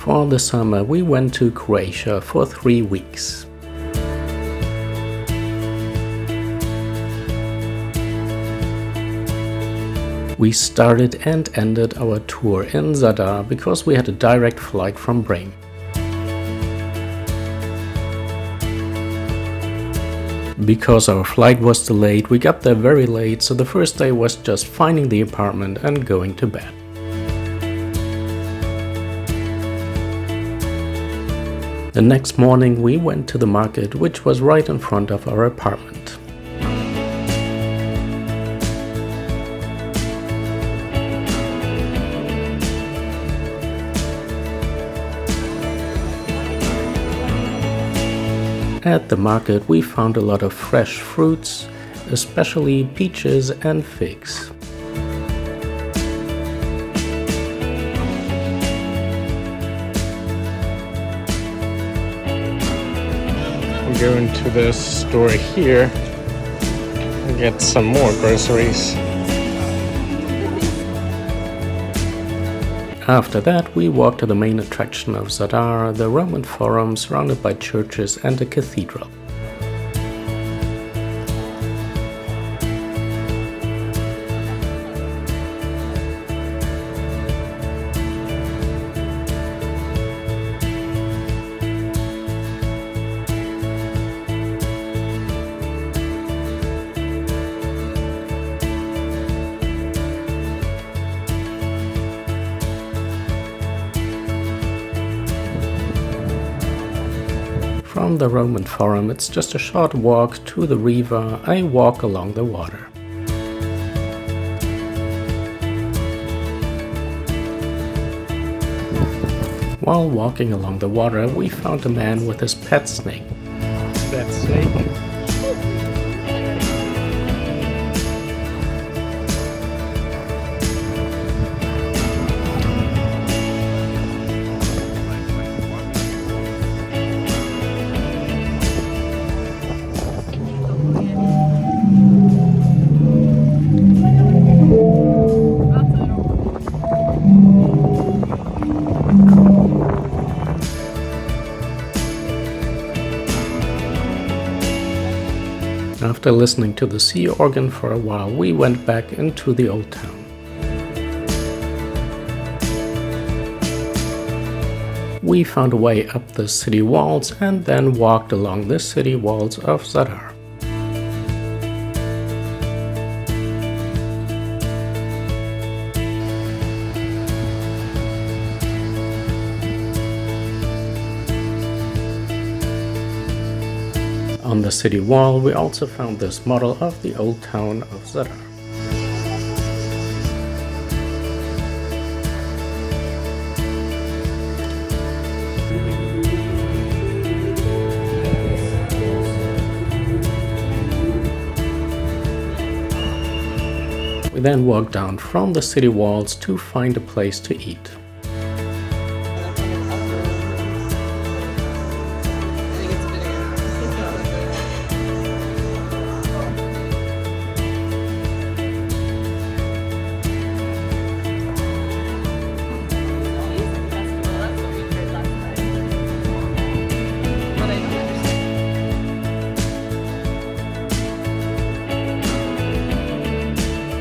For the summer, we went to Croatia for 3 weeks. We started and ended our tour in Zadar because we had a direct flight from Brain. Because our flight was delayed, we got there very late, so the first day was just finding the apartment and going to bed. The next morning we went to the market, which was right in front of our apartment. At the market we found a lot of fresh fruits, especially peaches and figs. I'm going to this store here and get some more groceries. After that, we walked to the main attraction of Zadar, the Roman Forum surrounded by churches and a cathedral. From the Roman Forum, it's just a short walk to the river. I walk along the water. While walking along the water, we found a man with his pet snake. That snake. After listening to the sea organ for a while, we went back into the old town. We found a way up the city walls and then walked along the city walls of Zadar. On the city wall, we also found this model of the old town of Zadar. We then walked down from the city walls to find a place to eat.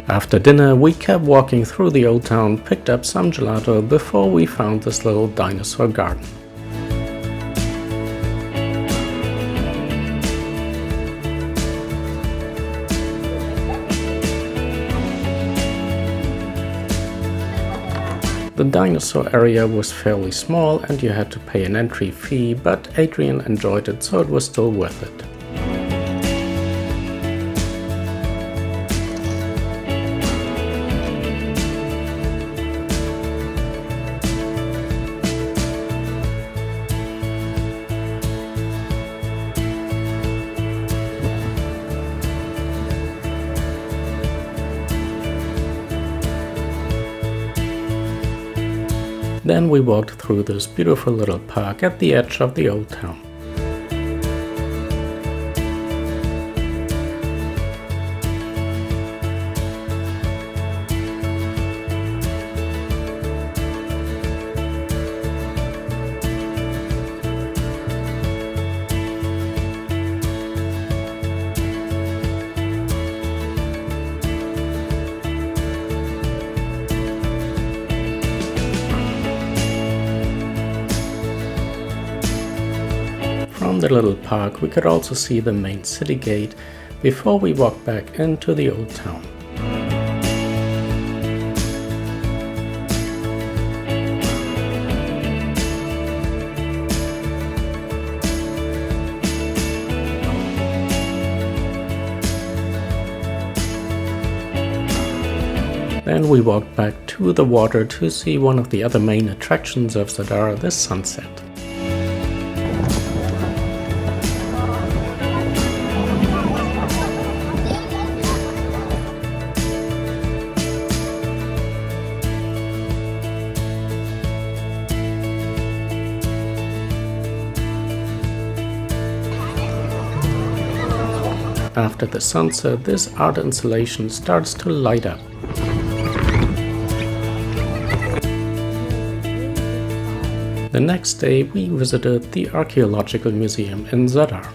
After dinner, we kept walking through the old town, picked up some gelato before we found this little dinosaur garden. The dinosaur area was fairly small and you had to pay an entry fee, but Adrian enjoyed it, so it was still worth it. Then we walked through this beautiful little park at the edge of the old town. the little park we could also see the main city gate before we walked back into the old town. Then we walked back to the water to see one of the other main attractions of Zadar, the sunset. After the sunset, this art installation starts to light up. The next day we visited the Archaeological Museum in Zadar.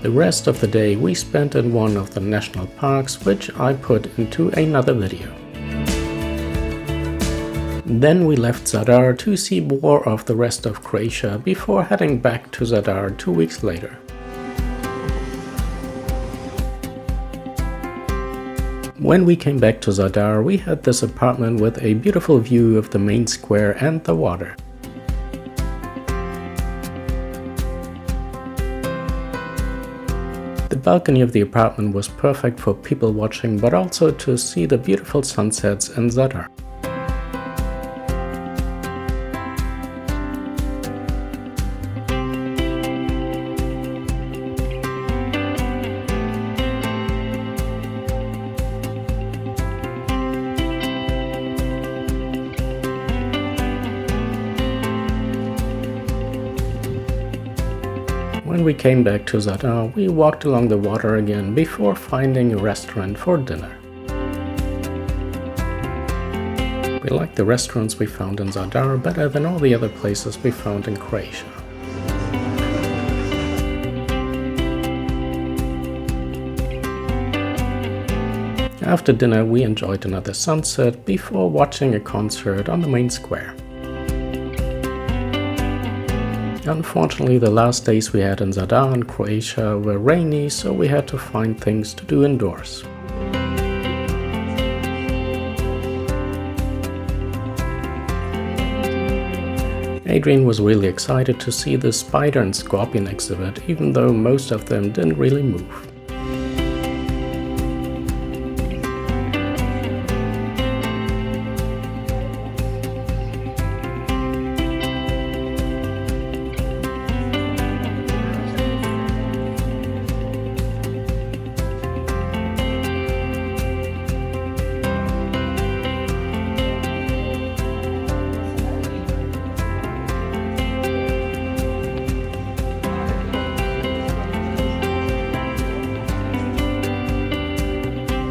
The rest of the day we spent in one of the national parks, which I put into another video. Then we left Zadar to see more of the rest of Croatia before heading back to Zadar 2 weeks later. When we came back to Zadar, we had this apartment with a beautiful view of the main square and the water. The balcony of the apartment was perfect for people watching, but also to see the beautiful sunsets in Zadar. When we came back to Zadar, we walked along the water again before finding a restaurant for dinner. We liked the restaurants we found in Zadar better than all the other places we found in Croatia. After dinner, we enjoyed another sunset before watching a concert on the main square. Unfortunately, the last days we had in Zadar and Croatia were rainy, so we had to find things to do indoors. Adrian was really excited to see the spider and scorpion exhibit, even though most of them didn't really move.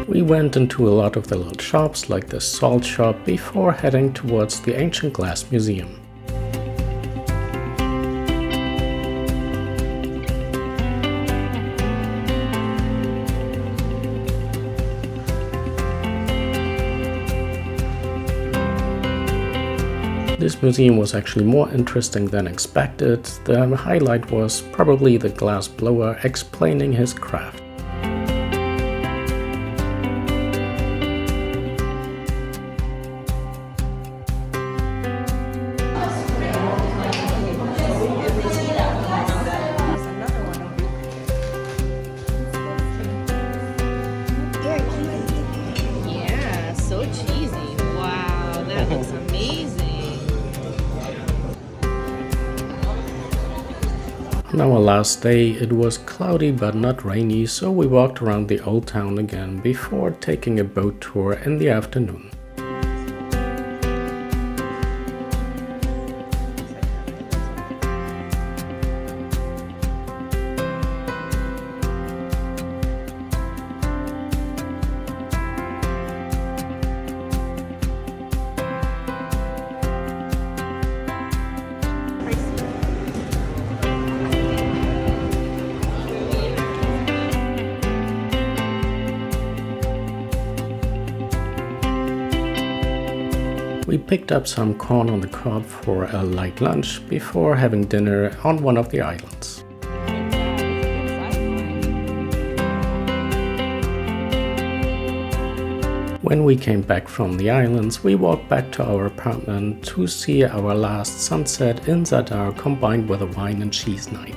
We went into a lot of the little shops like the salt shop before heading towards the Ancient Glass Museum. This museum was actually more interesting than expected. The highlight was probably the glass blower explaining his craft. Yeah, so cheesy. Wow, that looks amazing. On our last day, it was cloudy but not rainy, so we walked around the old town again before taking a boat tour in the afternoon. We picked up some corn on the cob for a light lunch before having dinner on one of the islands. When we came back from the islands, we walked back to our apartment to see our last sunset in Zadar combined with a wine and cheese night.